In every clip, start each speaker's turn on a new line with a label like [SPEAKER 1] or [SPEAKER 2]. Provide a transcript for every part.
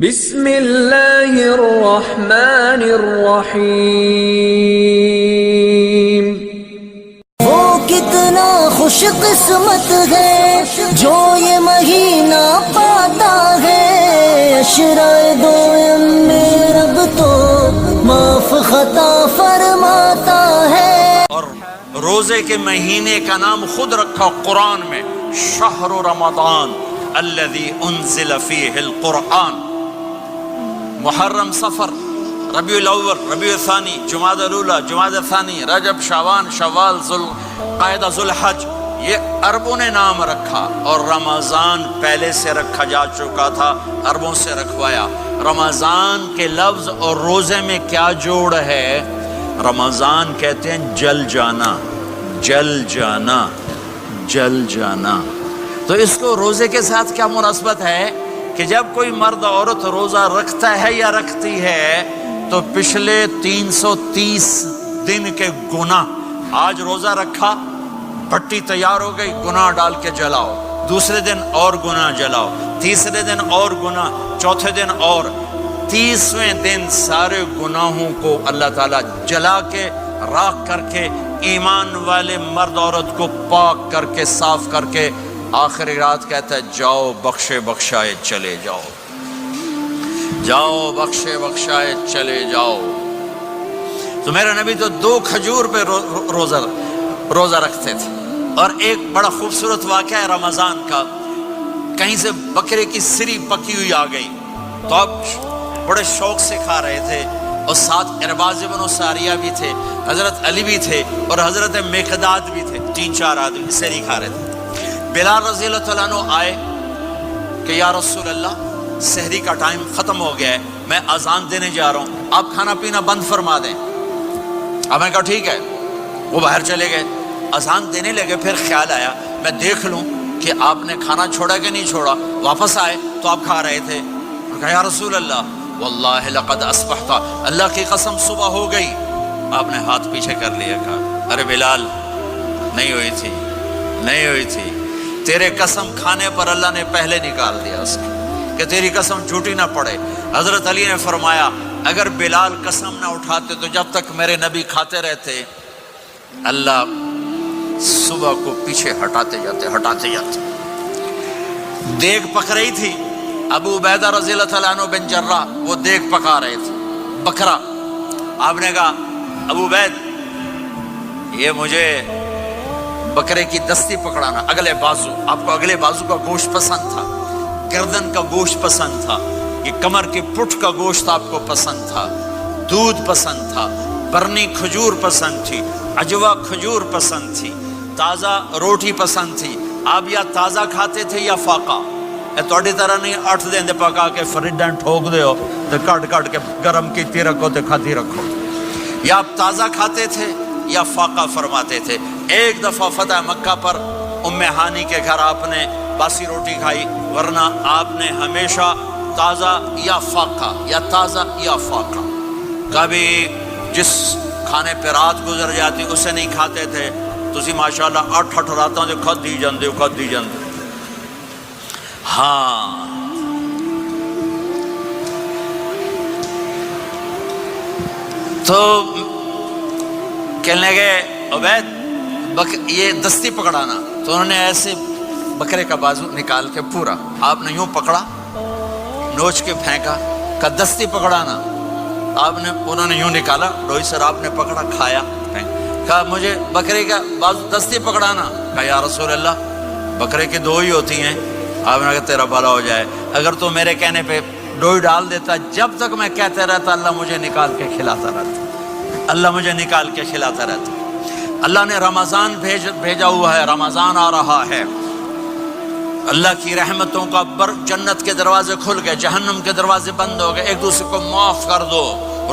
[SPEAKER 1] بسم اللہ الرحمن الرحیم۔
[SPEAKER 2] وہ کتنا خوش قسمت ہے جو یہ مہینہ پاتا ہے، عشرۂ دوم میں رب تو معاف خطا فرماتا ہے۔
[SPEAKER 3] اور روزے کے مہینے کا نام خود رکھا قرآن میں، شہر رمضان الذی انزل فیہ القرآن۔ محرم، صفر، ربیع الاول، ربیع الثانی، جمادی الاولی، جمادی الثانی، رجب، شعبان، شوال، ذوالقعدہ، ذوالحج، یہ عربوں نے نام رکھا، اور رمضان پہلے سے رکھا جا چکا تھا، عربوں سے رکھوایا۔ رمضان کے لفظ اور روزے میں کیا جوڑ ہے؟ رمضان کہتے ہیں جل جانا، جل جانا، جل جانا۔ تو اس کو روزے کے ساتھ کیا مناسبت ہے کہ جب کوئی مرد عورت روزہ رکھتا ہے یا رکھتی ہے تو پچھلے 330 دن کے گناہ، آج روزہ رکھا، بھٹی تیار ہو گئی، گناہ ڈال کے جلاؤ، دوسرے دن اور گناہ جلاؤ، تیسرے دن اور گناہ، چوتھے دن اور، 30ویں دن سارے گناہوں کو اللہ تعالیٰ جلا کے، راکھ کر کے، ایمان والے مرد عورت کو پاک کر کے، صاف کر کے، آخری رات کہتا ہے جاؤ بخشے بخشائے چلے جاؤ، جاؤ بخشے بخشائے چلے جاؤ۔ تو میرا نبی تو 2 کھجور پہ روزہ رکھتے تھے۔ اور ایک بڑا خوبصورت واقعہ ہے رمضان کا، کہیں سے بکرے کی سری پکی ہوئی آ گئی تو اب بڑے شوق سے کھا رہے تھے، اور ساتھ ارباز بن ساریہ بھی تھے، حضرت علی بھی تھے، اور حضرت مقداد بھی تھے، 3-4 آدمی سری کھا رہے تھے۔ بلال رضی اللہ تعالیٰ عنہ آئے کہ یا رسول اللہ سحری کا ٹائم ختم ہو گیا ہے، میں اذان دینے جا رہا ہوں، آپ کھانا پینا بند فرما دیں۔ اب میں کہا ٹھیک ہے، وہ باہر چلے گئے، اذان دینے لگے، پھر خیال آیا میں دیکھ لوں کہ آپ نے کھانا چھوڑا کہ نہیں چھوڑا۔ واپس آئے تو آپ کھا رہے تھے، کہا یا رسول اللہ واللہ لقد اصبحت، اللہ کی قسم صبح ہو گئی۔ آپ نے ہاتھ پیچھے کر لیا، کہا ارے بلال نہیں ہوئی تھی، نہیں ہوئی تھی، تیرے قسم کھانے پر اللہ نے پہلے نکال دیا اس کی، کہ تیری قسم جھوٹی نہ پڑے۔ حضرت علی نے فرمایا اگر بلال قسم نہ اٹھاتے تو جب تک میرے نبی کھاتے رہتے اللہ صبح کو پیچھے ہٹاتے جاتے۔ دیگ پک رہی تھی، ابو عبیدہ رضی اللہ تعالیٰ عنہ بن جراح وہ دیگ پکا رہے تھے، بکرا۔ آپ نے کہا ابو عبید یہ مجھے بکرے کی دستی پکڑانا، اگلے بازو، آپ کو اگلے بازو کا گوشت پسند تھا، گردن کا گوشت پسند تھا، یہ کمر کے پٹھ کا گوشت آپ کو پسند تھا، دودھ پسند تھا، برنی کھجور پسند تھی، عجوا کھجور پسند تھی، تازہ روٹی پسند تھی۔ آپ یا تازہ کھاتے تھے یا فاقہ، تھوڑی طرح نہیں 8 دن دے پکا کے فریڈن ٹھوک دے ہو تو کٹ کے گرم کیتی رکھو تو کھاتی رکھو، یا آپ تازہ کھاتے تھے یا فاقہ فرماتے تھے۔ ایک دفعہ فتح مکہ پر ام ہانی کے گھر آپ نے باسی روٹی کھائی، ورنہ آپ نے ہمیشہ تازہ یا فاقہ، یا تازہ یا فاقہ، کبھی جس کھانے پہ رات گزر جاتی اسے نہیں کھاتے تھے۔ تسی ماشاءاللہ 8 راتوں سے کھدی جاندے ہو۔ ہاں تو کہنے لگے عبید یہ دستی پکڑانا، تو انہوں نے ایسے بکرے کا بازو نکال کے پورا آپ نے یوں پکڑا، نوچ کے پھینکا، کہا دستی پکڑانا، انہوں نے یوں نکالا، ڈوئی سر آپ نے پکڑا، کھایا، کہا مجھے بکرے کا بازو دستی پکڑانا، کہا یا رسول اللہ بکرے کی 2 ہی ہوتی ہیں۔ آپ نے کہا تیرا بھلا ہو جائے، اگر تو میرے کہنے پہ ڈوئی ڈال دیتا، جب تک میں کہتے رہتا اللہ مجھے نکال کے کھلاتا رہتا، اللہ مجھے نکال کے کھلاتا رہتا۔ اللہ نے رمضان بھیجا ہوا ہے، رمضان آ رہا ہے، اللہ کی رحمتوں کا جنت کے دروازے کھل گئے، جہنم کے دروازے بند ہو گئے، ایک دوسرے کو معاف کر دو،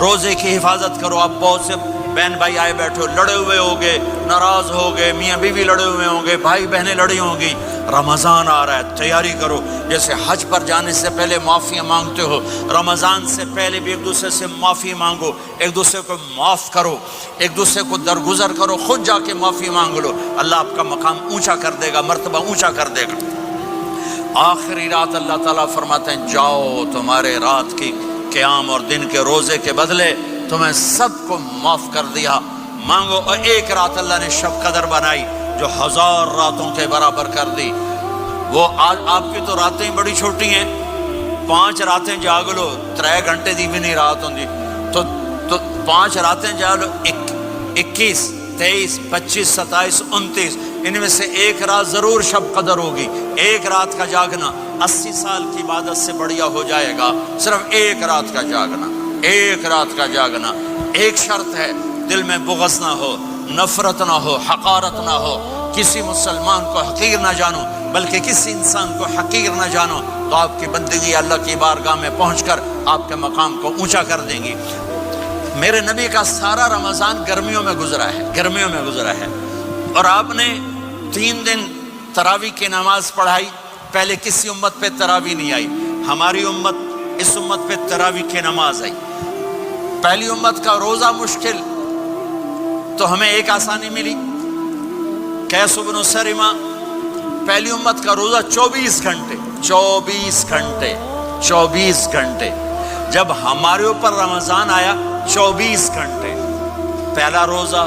[SPEAKER 3] روزے کی حفاظت کرو۔ اب بہت سے بہن بھائی آئے بیٹھو، لڑے ہوئے ہوگے، ناراض ہوگے، میاں بیوی لڑے ہوئے ہوں گے، بھائی بہنیں لڑی ہوں گی۔ رمضان آ رہا ہے، تیاری کرو، جیسے حج پر جانے سے پہلے معافیاں مانگتے ہو، رمضان سے پہلے بھی ایک دوسرے سے معافی مانگو، ایک دوسرے کو معاف کرو، ایک دوسرے کو درگزر کرو، خود جا کے معافی مانگ لو، اللہ آپ کا مقام اونچا کر دے گا، مرتبہ اونچا کر دے گا۔ آخری رات اللہ تعالیٰ فرماتے ہیں جاؤ تمہارے رات کی قیام اور دن کے روزے کے بدلے تمہیں سب کو معاف کر دیا، مانگو۔ اور ایک رات اللہ نے شب قدر بنائی جو 1000 راتوں کے برابر کر دی۔ وہ آج آپ کی تو راتیں بڑی چھوٹی ہیں، 5 راتیں جاگ لو 3 گھنٹے دی بھی نہیں رات ہوندی، تو 5 راتیں جاگ لو 21 23 25 27 29، ان میں سے ایک رات ضرور شب قدر ہوگی۔ ایک رات کا جاگنا 80 سال کی عبادت سے بڑھیا ہو جائے گا، صرف ایک رات کا جاگنا، ایک رات کا جاگنا۔ ایک شرط ہے، دل میں بغض نہ ہو، نفرت نہ ہو، حقارت نہ ہو، کسی مسلمان کو حقیر نہ جانو بلکہ کسی انسان کو حقیر نہ جانو، تو آپ کی بندگی اللہ کی بارگاہ میں پہنچ کر آپ کے مقام کو اونچا کر دیں گی۔ میرے نبی کا سارا رمضان گرمیوں میں گزرا ہے، گرمیوں میں گزرا ہے، اور آپ نے 3 دن تراویح کی نماز پڑھائی۔ پہلے کسی امت پہ تراویح نہیں آئی، ہماری امت، اس امت پہ تراویح کی نماز آئی۔ پہلی امت کا روزہ مشکل، تو ہمیں ایک آسانی ملی، قیس بن سرمہ۔ پہلی امت کا روزہ 24 گھنٹے 24 گھنٹے 24 گھنٹے، جب ہمارے اوپر رمضان آیا 24 گھنٹے، پہلا روزہ،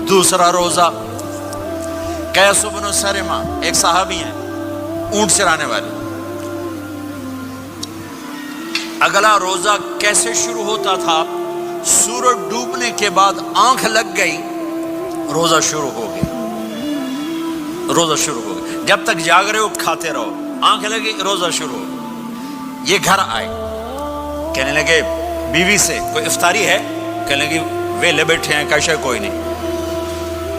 [SPEAKER 3] دوسرا روزہ۔ قیس بن سرمہ ایک صحابی ہیں، اونٹ چرانے والے۔ اگلا روزہ کیسے شروع ہوتا تھا؟ سورج ڈوبنے کے بعد آنکھ لگ گئی، روزہ شروع ہو گیا، روزہ شروع ہو گیا۔ جب تک جاگ رہے ہو کھاتے رہو، آنکھ لگی روزہ شروع ہو گیا۔ یہ گھر آئے، کہنے لگے بیوی سے کوئی افطاری ہے؟ کہنے لگے ویلے بیٹھے ہیں، کیسے کوئی نہیں۔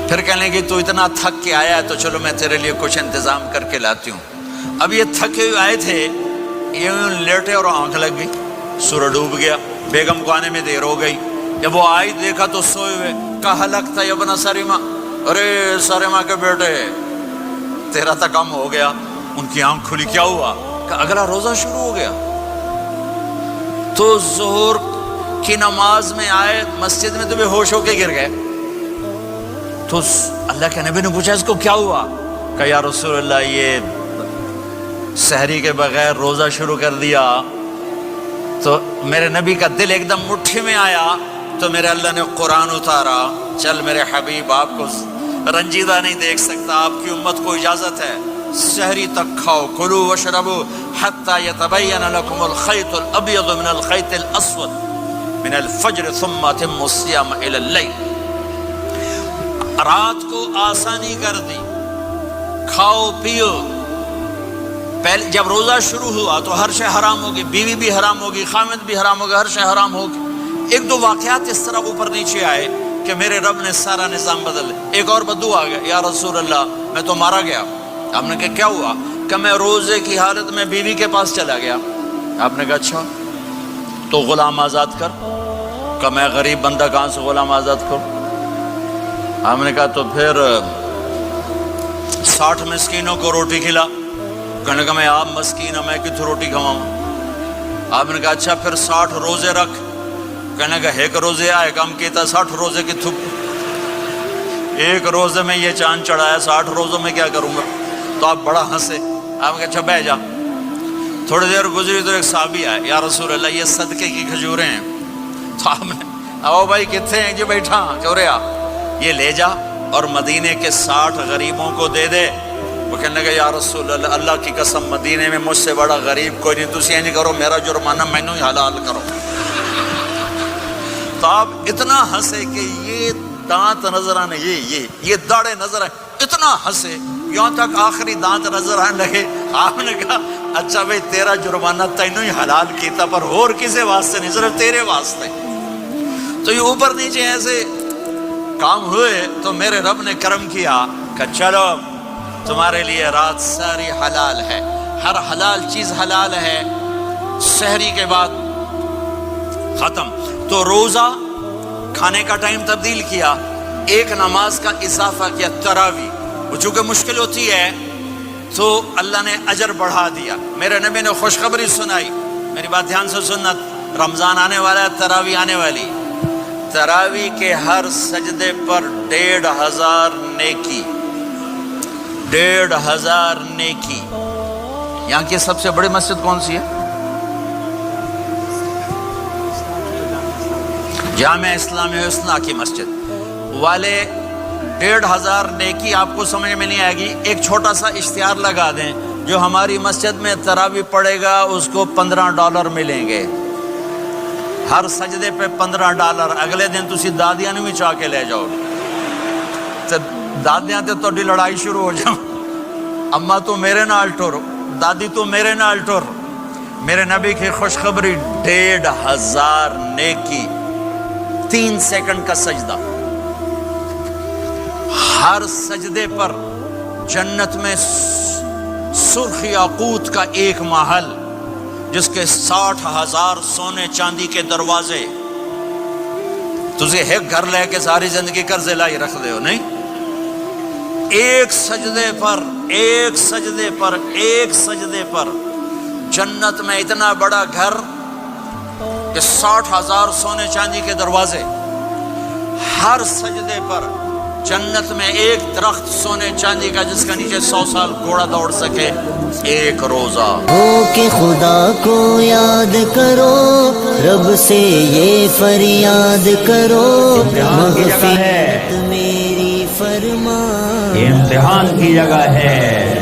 [SPEAKER 3] پھر کہنے لگے تو اتنا تھک کے آیا ہے تو چلو میں تیرے لیے کچھ انتظام کر کے لاتی ہوں۔ اب یہ تھکے ہوئے آئے تھے، یہ لیٹے اور آنکھ لگ گئی، سورج ڈوب گیا، بیگم کو آنے میں دیر ہو گئی۔ جب وہ آئی دیکھا تو سوئے ہوئے، کہا لگتا ہے ابن سرمہ، ارے سرمہ کے بیٹے تیرا تو کم ہو گیا۔ ان کی آنکھ کھلی، کیا ہوا؟ کہ اگلا روزہ شروع ہو گیا۔ تو ظہر کی نماز میں آئے مسجد میں تو بے ہوش ہو کے گر گئے۔ تو اللہ کے نبی نے پوچھا اس کو کیا ہوا؟ کہ یا رسول اللہ یہ سحری کے بغیر روزہ شروع کر دیا۔ تو میرے نبی کا دل ایک دم مٹھی میں آیا، تو میرے اللہ نے قرآن اتارا، چل میرے حبیب آپ کو رنجیدہ نہیں دیکھ سکتا، آپ کی امت کو اجازت ہے سحری تک کھاؤ، کلوا واشربوا حتی یتبین لکم الخیط الابیض من الخیط الاسود من الفجر ثم اتموا الصیام الی اللیل۔ رات کو آسانی کر دی، کھاؤ پیو۔ پہلے جب روزہ شروع ہوا تو ہر شے حرام ہوگی، بیوی بھی حرام ہوگی، خامد بھی حرام ہوگا، ہر شے حرام ہوگی۔ ایک دو واقعات اس طرح اوپر نیچے آئے کہ میرے رب نے سارا نظام بدل۔ ایک اور بدو آ گیا، یا رسول اللہ میں تو مارا گیا۔ آپ نے کہا کیا ہوا؟ کہ میں روزے کی حالت میں بیوی کے پاس چلا گیا۔ آپ نے کہا اچھا تو غلام آزاد کر۔ کہ میں غریب بندہ کہاں سے غلام آزاد کروں؟ آپ نے کہا تو پھر 60 مسکینوں کو روٹی کھلا۔ کہنے لگا میں آپ مسکین ہوں، میں کتوں روٹی کھواؤں؟ آپ نے کہا اچھا پھر 60 روزے رکھ۔ کہنے لگا ایک روزے آئے کام کیتا، 60 روزے کی تھک، ایک روزے میں یہ چاند چڑھایا، 60 روزوں میں کیا کروں گا؟ تو آپ بڑا ہنسے۔ آپ نے کہا اچھا بیٹھ جا۔ تھوڑی دیر گزری تو ایک صحابی آئے، یا رسول اللہ یہ صدقے کی کھجوریں ہیں۔ تو آپ نے او بھائی کتنے ہیں؟ جی بیٹھا کیوں رہا، یہ لے جا اور مدینے کے 60 غریبوں کو دے دے۔ وہ کہنے لگا یا رسول اللہ اللہ کی قسم مدینے میں مجھ سے بڑا غریب کوئی نہیں، تسی نہیں کرو، میرا جرمانہ مینوں ہی حلال کرو۔ تو آپ اتنا ہنسے کہ یہ دانت نظر آنے، یہ داڑے نظر آئے، اتنا ہنسے یہاں تک آخری دانت نظر آنے لگے۔ آپ نے کہا اچھا بھائی تیرا جرمانہ تینوں ہی حلال کیتا، پر اور کسی واسطے نہیں، صرف تیرے واسطے۔ تو یہ اوپر نیچے ایسے کام ہوئے تو میرے رب نے کرم کیا کہ چلو تمہارے لیے رات ساری حلال ہے، ہر حلال چیز حلال ہے۔ سحری کے بعد ختم۔ تو روزہ کھانے کا ٹائم تبدیل کیا، ایک نماز کا اضافہ کیا، تراویح۔ وہ چونکہ مشکل ہوتی ہے تو اللہ نے اجر بڑھا دیا۔ میرے نبی نے خوشخبری سنائی، میری بات دھیان سے سننا، رمضان آنے والا ہے، تراویح آنے والی۔ تراویح کے ہر سجدے پر 1500 نیکی، 1500 نیکی۔ یہاں کی سب سے بڑی مسجد کون سی ہے؟ جامع اسلامی حسنہ کی مسجد والے 1500 نیکی آپ کو سمجھ میں نہیں آئے گی. ایک چھوٹا سا اشتہار لگا دیں، جو ہماری مسجد میں تراویح پڑھے گا اس کو $15 ملیں گے، ہر سجدے پہ $15. اگلے دن تسی دادیاں نو بھی چاہ کے لے جاؤ، تے دادیاں تے تہاڈی لڑائی شروع ہو جاؤ، اما تو میرے نال ٹر، دادی تو میرے نال ٹر. میرے نبی کی خوشخبری 1500 نیکی، 3 سیکنڈ کا سجدہ. ہر سجدے پر جنت میں سرخ یاقوت کا ایک محل جس کے 60,000 سونے چاندی کے دروازے. تجھے ایک گھر لے کے ساری زندگی قرضے لائی رکھ دے ہو نہیں؟ ایک سجدے پر جنت میں اتنا بڑا گھر کہ 60,000 سونے چاندی کے دروازے. ہر سجدے پر جنت میں ایک درخت سونے چاندی کا جس کا نیچے 100 سال گھوڑا دوڑ سکے. ایک روزہ
[SPEAKER 2] ہو کہ خدا کو یاد کرو، رب سے یہ فریاد کرو، مغفرت میری فرما.
[SPEAKER 4] یہ امتحان کی جگہ ہے.